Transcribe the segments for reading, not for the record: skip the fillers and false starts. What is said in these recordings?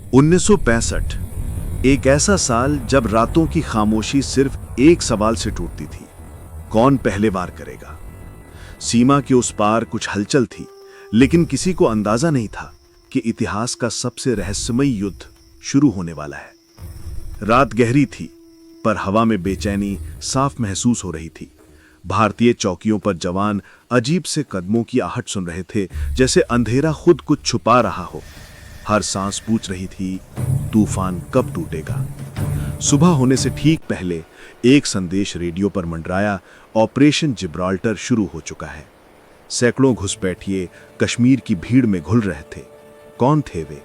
1965 एक ऐसा साल जब रातों की खामोशी सिर्फ एक सवाल से टूटती थी, कौन पहले वार करेगा। सीमा के उस पार कुछ हलचल थी, लेकिन किसी को अंदाजा नहीं था कि इतिहास का सबसे रहस्यमयी युद्ध शुरू होने वाला है। रात गहरी थी, पर हवा में बेचैनी साफ महसूस हो रही थी। भारतीय चौकियों पर जवान अजीब से कदमों की आहट सुन रहे थे, जैसे अंधेरा खुद कुछ छुपा रहा हो। हर सांस पूछ रही थी, तूफान कब टूटेगा। सुबह होने से ठीक पहले एक संदेश रेडियो पर मंडराया, ऑपरेशन जिब्राल्टर शुरू हो चुका है। सैकड़ों घुसपैठिए कश्मीर की भीड़ में घुल रहे थे। कौन थे वे,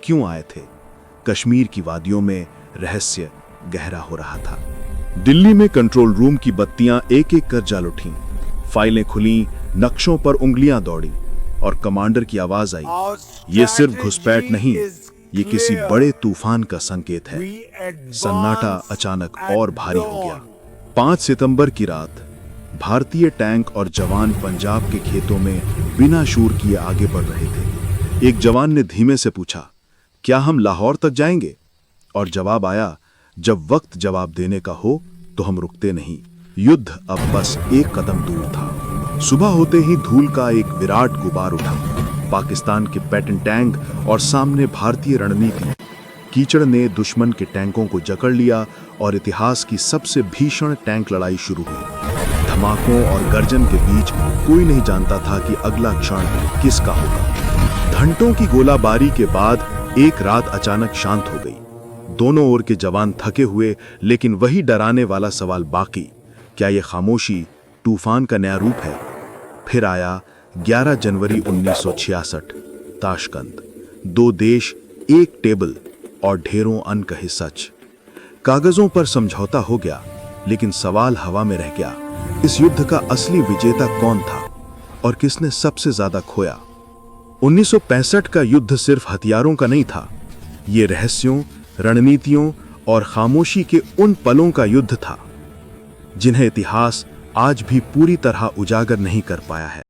क्यों आए थे? कश्मीर की वादियों में रहस्य गहरा हो रहा था। दिल्ली में कंट्रोल रूम की बत्तियां एक एक कर जल उठीं, फाइलें खुलीं, नक्शों पर उंगलियां दौड़ी और कमांडर की आवाज आई, ये सिर्फ घुसपैठ नहीं, ये किसी बड़े तूफान का संकेत है। सन्नाटा अचानक और भारी हो गया। 5 सितंबर की रात भारतीय टैंक और जवान पंजाब के खेतों में बिना शूर किए आगे बढ़ रहे थे। एक जवान ने धीमे से पूछा, क्या हम लाहौर तक जाएंगे? और जवाब आया, जब वक्त जवाब देने का हो तो हम रुकते नहीं। युद्ध अब बस एक कदम दूर था। सुबह होते ही धूल का एक विराट गुबार उठा। पाकिस्तान के पैटर्न टैंक और सामने भारतीय रणनीति। कीचड़ ने दुश्मन के टैंकों को जकड़ लिया और इतिहास की सबसे भीषण टैंक लड़ाई शुरू हुई। धमाकों और गर्जन के बीच कोई नहीं जानता था कि अगला क्षण किसका होगा। घंटों की गोलाबारी के बाद एक रात अचानक शांत हो गई। दोनों ओर के जवान थके हुए, लेकिन वही डराने वाला सवाल बाकी, क्या यह खामोशी तूफान का नया रूप है? फिर आया 11 जनवरी 1966, ताशकंद। 2 देश, एक टेबल और ढेरों अनकहे सच। कागजों पर समझौता हो गया, लेकिन सवाल हवा में रह गया, इस युद्ध का असली विजेता कौन था और किसने सबसे ज्यादा खोया? 1965 का युद्ध सिर्फ हथियारों का नहीं था, ये रहस्यों, रणनीतियों और खामोशी के उन पलों का युद्ध था जिन्हें इतिहास आज भी पूरी तरह उजागर नहीं कर पाया है।